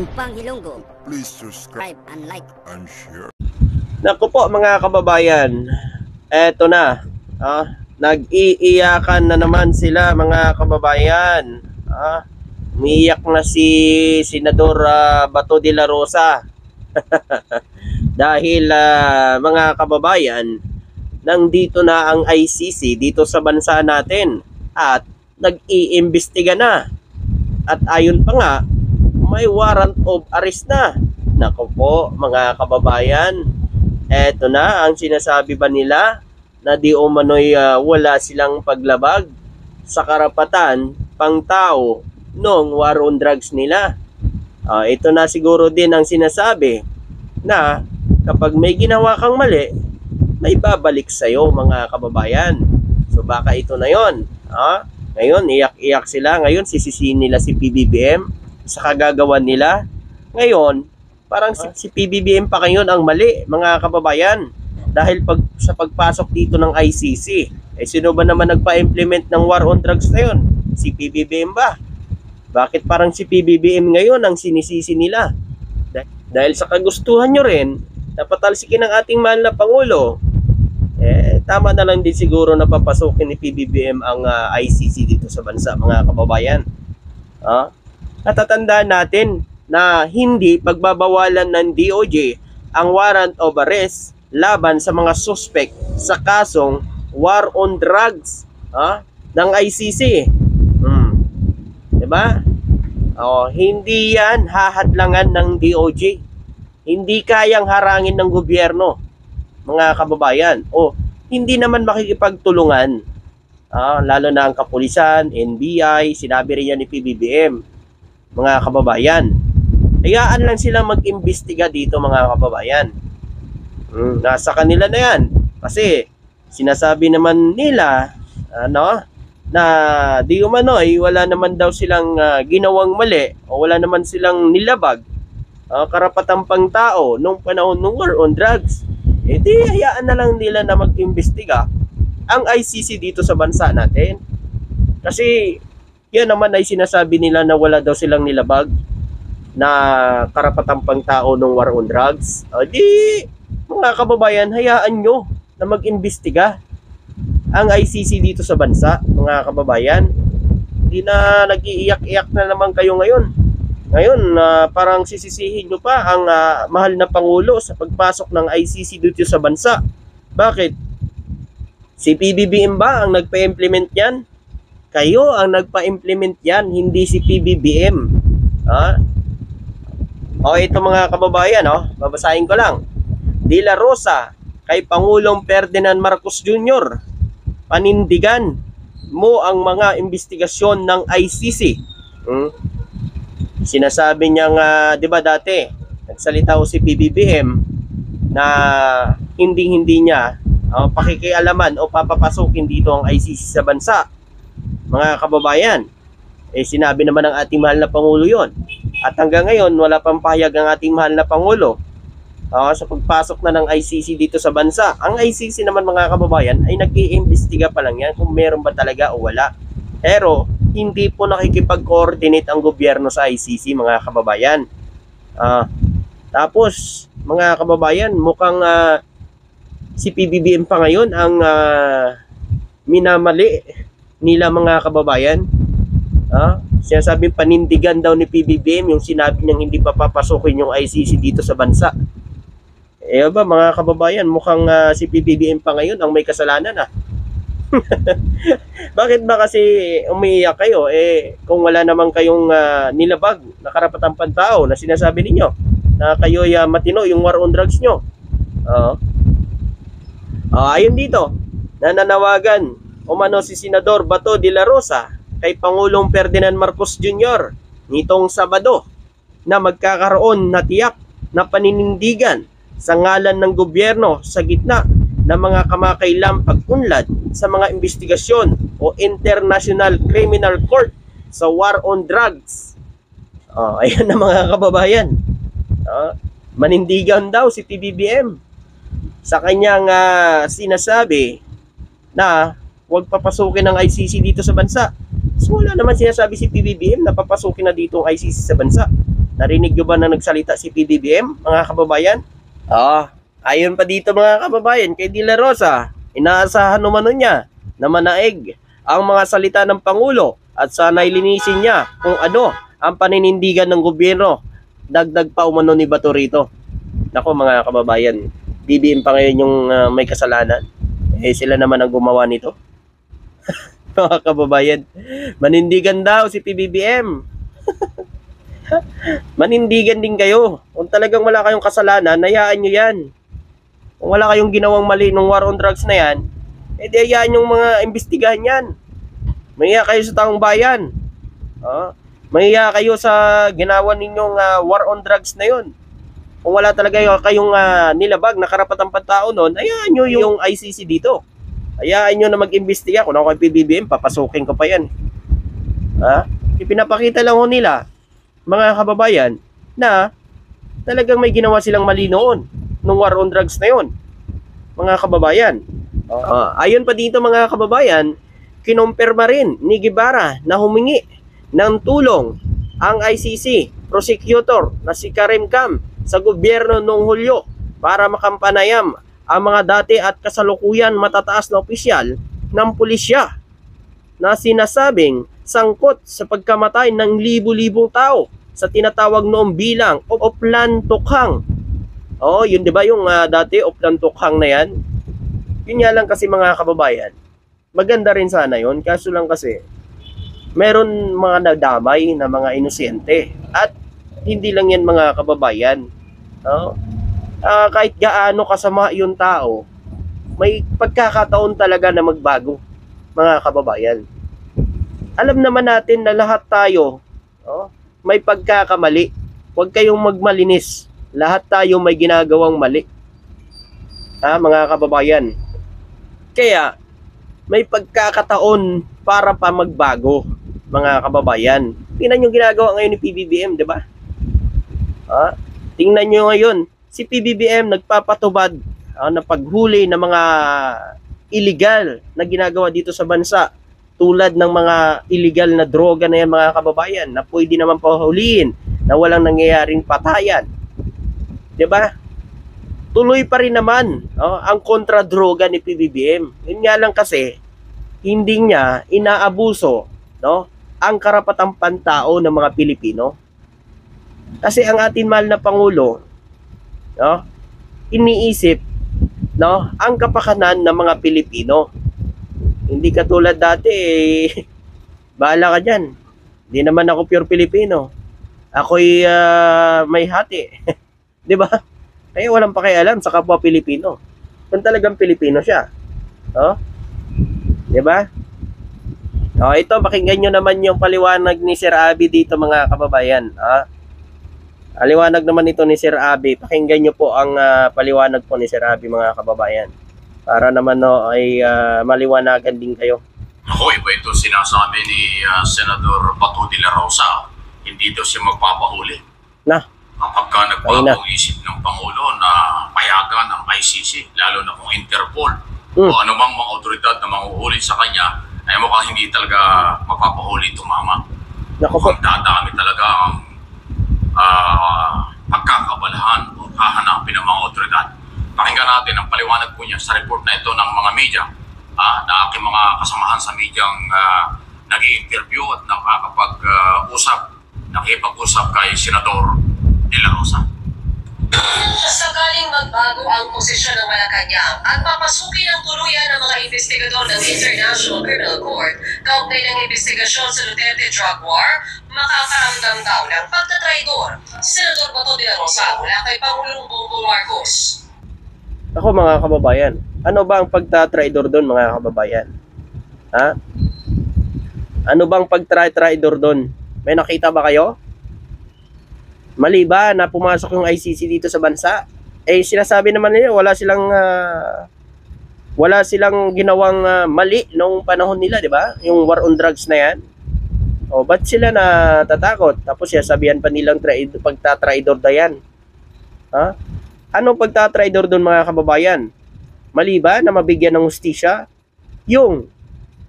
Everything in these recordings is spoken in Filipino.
Tumpang Ilonggo. Please subscribe Subscribe and like. and share. Naku po mga kababayan, eto na, nag-iiyakan na naman sila mga kababayan. Umiiyak na si Senador Bato de la Rosa. Dahil mga kababayan, nandito na ang ICC dito sa bansa natin at nag-iimbestiga na. At ayon pa nga, may warrant of arrest na. Naku po mga kababayan, eto na ang sinasabi ba nila na di umano'y wala silang paglabag sa karapatan pang tao nung war on drugs nila. Ito na siguro din ang sinasabi na kapag may ginawa kang mali, may babalik sa'yo mga kababayan. So baka ito na yon. Ngayon, iyak-iyak sila. Ngayon, sisisihin nila si PBBM sa kagagawan nila. Ngayon, parang si PBBM pa ngayon ang mali, mga kababayan. Dahil sa pagpasok dito ng ICC, sino ba naman nagpa-implement ng war on drugs na yun? Si PBBM ba? Bakit parang si PBBM ngayon ang sinisisi nila? Dahil sa kagustuhan nyo rin, napatalsikin ng ating mahal na Pangulo, tama na lang din siguro na papasukin ni PBBM ang ICC dito sa bansa, mga kababayan. Natatandaan natin na hindi pagbabawalan ng DOJ ang warrant of arrest laban sa mga suspect sa kasong war on drugs ng ICC. Diba? Hindi yan hahadlangan ng DOJ. Hindi kayang harangin ng gobyerno, mga kababayan. Hindi naman makikipagtulungan. Lalo na ang kapulisan, NBI, sinabi rin yan ni PBBM, mga kababayan. Hayaan lang sila mag-imbestiga dito, mga kababayan. Nasa kanila na yan. Kasi sinasabi naman nila na di umano'y wala naman daw silang ginawang mali o wala naman silang nilabag karapatang pang tao nung panahon ng war on drugs. Di hayaan na lang nila na mag-imbestiga ang ICC dito sa bansa natin. Kasi yan naman ay sinasabi nila na wala daw silang nilabag na karapatang pang tao nung war on drugs. Di mga kababayan, hayaan nyo na mag-imbestiga ang ICC dito sa bansa, mga kababayan. Hindi na nag-iiyak-iyak na naman kayo ngayon. Ngayon, parang sisisihin nyo pa ang mahal na Pangulo sa pagpasok ng ICC dito sa bansa. Bakit? Si PBBM ba ang nagpa-implement yan? Kayo ang nagpa-implement yan, hindi si PBBM. Ito mga kababayan, babasahin ko lang. De la Rosa kay Pangulong Ferdinand Marcos Jr., panindigan mo ang mga investigasyon ng ICC. Sinasabi niya nga, di ba dati, nagsalita si PBBM na hindi niya pakikialaman o papapasukin dito ang ICC sa bansa. Mga kababayan, sinabi naman ng ating mahal na Pangulo yon. At hanggang ngayon, wala pang pahayag ang ating mahal na Pangulo sa pagpasok na ng ICC dito sa bansa. Ang ICC naman, mga kababayan, ay nag-iimbestiga pa lang yan kung meron ba talaga o wala. Pero hindi po nakikipag-coordinate ang gobyerno sa ICC, mga kababayan. Tapos, mga kababayan, mukhang si PBBM pa ngayon ang minamali nila, mga kababayan. Sinasabing panindigan daw ni PBBM yung sinabi niyang hindi pa papasukin yung ICC dito sa bansa. Mga kababayan, mukhang si PBBM pa ngayon ang may kasalanan Bakit ba kasi umiiyak kayo? Kung wala naman kayong nilabag na karapatang pantao na sinasabi ninyo na kayo'y matino yung war on drugs nyo. Ayun dito, nananawagan umano si Senador Bato de la Rosa kay Pangulong Ferdinand Marcos Jr. nitong Sabado na magkakaroon na tiyak na paninindigan sa ngalan ng gobyerno sa gitna ng mga kamakailang pag-unlad sa mga investigasyon o International Criminal Court sa war on drugs. Ayan na mga kababayan. Manindigan daw si PBBM sa kanyang sinasabi na huwag papasukin ng ICC dito sa bansa. So wala naman sinasabi si PBBM na papasukin na dito ang ICC sa bansa. Narinig nyo ba na nagsalita si PBBM, mga kababayan? Ayon pa dito mga kababayan, kay De La Rosa, inaasahan naman niya na manaig ang mga salita ng Pangulo at sana'y linisin niya kung ano ang paninindigan ng gobyerno. Dagdag pa umano ni Bato rito. Nako mga kababayan, BBM pa ngayon yung may kasalanan. Sila naman ang gumawa nito. Mga kababayan, manindigan daw si PBBM. Manindigan din kayo. Kung talagang wala kayong kasalanan, hayaan nyo yan. Kung wala kayong ginawang mali ng war on drugs na yan, di hayaan yung mga imbestigahan yan. Mahiya kayo sa taong bayan. Mahiya kayo sa ginawa ninyong war on drugs na yun. Kung wala talaga kayong nilabag na karapatang pantao noon, hayaan nyo yung ICC dito. Hayaan nyo na mag-imbestiga. Kung ako kay PBBM, papasukin ko pa yan. Ipinapakita lang ho nila, mga kababayan, na talagang may ginawa silang mali noon nung war on drugs na yun, mga kababayan. Ayon pa dito mga kababayan, kinumpirma rin ni Guevara na humingi ng tulong ang ICC prosecutor na si Karim Khan sa gobyerno noong Hulyo para makampanayam ang mga dati at kasalukuyan matataas na opisyal ng pulisya na sinasabing sangkot sa pagkamatay ng libu-libong tao sa tinatawag noong bilang Oplan Tokhang. Yun 'di ba yung dati Oplan Tokhang na yan? Yun nga lang kasi mga kababayan, maganda rin sana yun, kaso lang kasi meron mga nadamay na mga inosente at hindi lang yan mga kababayan. Kahit gaano kasama yung tao, may pagkakataon talaga na magbago, mga kababayan. Alam naman natin na lahat tayo may pagkakamali. Huwag kayong magmalinis. Lahat tayo may ginagawang mali. Mga kababayan. Kaya, may pagkakataon para pa magbago, mga kababayan. Tingnan yung ginagawa ngayon ni PBBM, di ba? Tingnan nyo ngayon, si PBBM nagpapatubad na paghuli ng mga illegal na ginagawa dito sa bansa. Tulad ng mga illegal na droga na yan mga kababayan na pwede naman pahuliin na walang nangyayaring patayan. 'Di ba? Tuloy pa rin naman ang kontra-droga ni PBBM. Yun nga lang kasi hindi niya inaabuso ang karapatang pantao ng mga Pilipino. Kasi ang ating mahal na Pangulo iniisip ang kapakanan ng mga Pilipino. Hindi katulad dati, bahala ka dyan. Hindi naman ako pure Pilipino. Ako'y may hati. Di ba? Kaya walang pakialam sa kapwa Pilipino. Kung talagang Pilipino siya. Di ba? Ito, pakinggan nyo naman yung paliwanag ni Sir Abby dito mga kababayan. Paliwanag naman ito ni Sir Abby. Pakinggan nyo po ang paliwanag po ni Sir Abby mga kababayan. Para naman ay maliwanagan din kayo. Iba ito sinasabi ni Senador Bato de la Rosa. Hindi daw siya magpapahuli. Kapag nagbago isip ng Pangulo na payagan ang ICC, lalo na kung Interpol o anumang mga otoridad na manguhuli sa kanya, ay mukhang hindi talaga magpapahuli tumama. Mukhang dadami talaga ang pagkakabalahan o hahanapin ng mga otoridad. Pakinggan natin ang paliwanag po niya sa report na ito ng mga media na aking mga kasamahan sa medyang nag-i-interview at nakipag-usap kay Senador De La Rosa. Sakaling magbago ang posisyon ng Malacanang at papasukin ang tuluyan ng mga investigador ng International Criminal Court kaugnay ng investigasyon sa Duterte Drug War, makakaramdam daw ng pagtatraidor. Senador Bato de la Rosa mula kay Pangulong Bongbong Marcos. Ako mga kababayan, ano ba ang pagtatraidor doon mga kababayan? Ano bang pagtatraidor doon? May nakita ba kayo? Mali ba na pumasok yung ICC dito sa bansa? Sinasabi naman nila wala silang ginawang mali noong panahon nila, di ba? Yung war on drugs na yan. Ba't sila natatakot? Tapos sabihan pa nilang pagtatraidor na yan. Anong pagtatraidor doon mga kababayan? Mali ba na mabigyan ng hustisya yung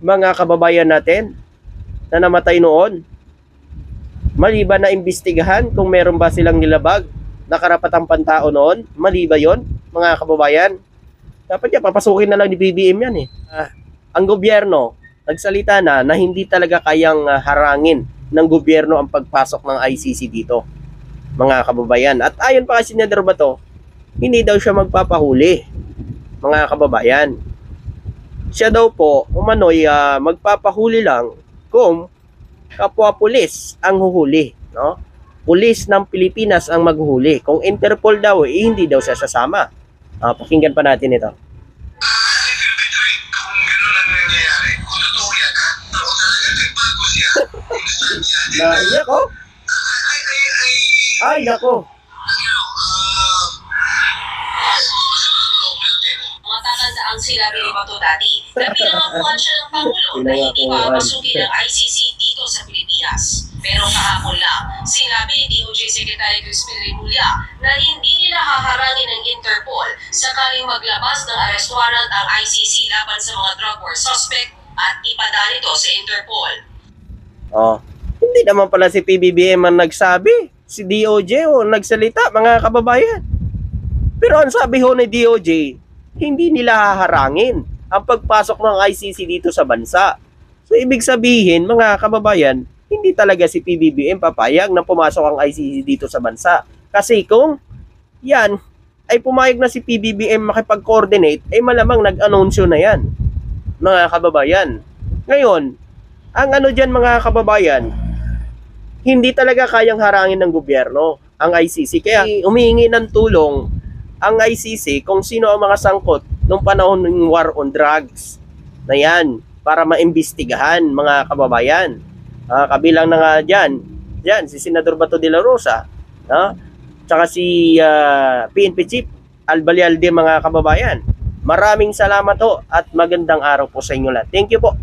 mga kababayan natin na namatay noon? Mali ba na imbestigahan kung meron ba silang nilabag na karapatang pantao noon? Mali ba yon, mga kababayan? Dapat yan, papasukin na lang ni BBM yan eh. Ang gobyerno, nagsalita na hindi talaga kayang harangin ng gobyerno ang pagpasok ng ICC dito, mga kababayan. At ayon pa kay Senador Bato, hindi daw siya magpapahuli, mga kababayan. Siya daw po, umano'y magpapahuli lang kung kapwa pulis ang huhuli, no? Pulis ng Pilipinas ang maghuhuli. Kung Interpol daw, hindi daw siya sasama. Pakinggan pa natin ito. Kung gano'n ang nangyayari, kung totoo yan, ako talaga nagbago siya. Naiyak ko? Ay, nako. Matatanda ang sinabi ni Bato dati na pinangakuan siya ng Pangulo na hindi papasukin ng ICC dito sa Pilipinas. Pero kahapon lang, sinabi ni DOJ Secretary Crispin Remulla na hindi nila haharangin ng Interpol sakaling maglabas ng arrest warrant ang ICC laban sa mga drug war suspect at ipadala ito sa Interpol. Hindi naman pala si PBBM ang nagsabi. Si DOJ nagsalita, mga kababayan. Pero ang sabi ho ni DOJ, hindi nila haharangin ang pagpasok ng ICC dito sa bansa. So ibig sabihin, mga kababayan, hindi talaga si PBBM papayag na pumasok ang ICC dito sa bansa. Kasi kung yan ay pumayag na si PBBM makipag-coordinate, ay malamang nag-anunsyo na yan, mga kababayan. Ngayon, ang ano dyan, mga kababayan, hindi talaga kayang harangin ng gobyerno ang ICC. Kaya humihingi ng tulong ang ICC kung sino ang mga sangkot nung panahon ng war on drugs na yan para maimbestigahan, mga kababayan. Kabilang na nga dyan si Senador Bato de la Rosa, tsaka si PNP Chief Albalialde, mga kababayan. Maraming salamat po at magandang araw po sa inyo lahat. Thank you po.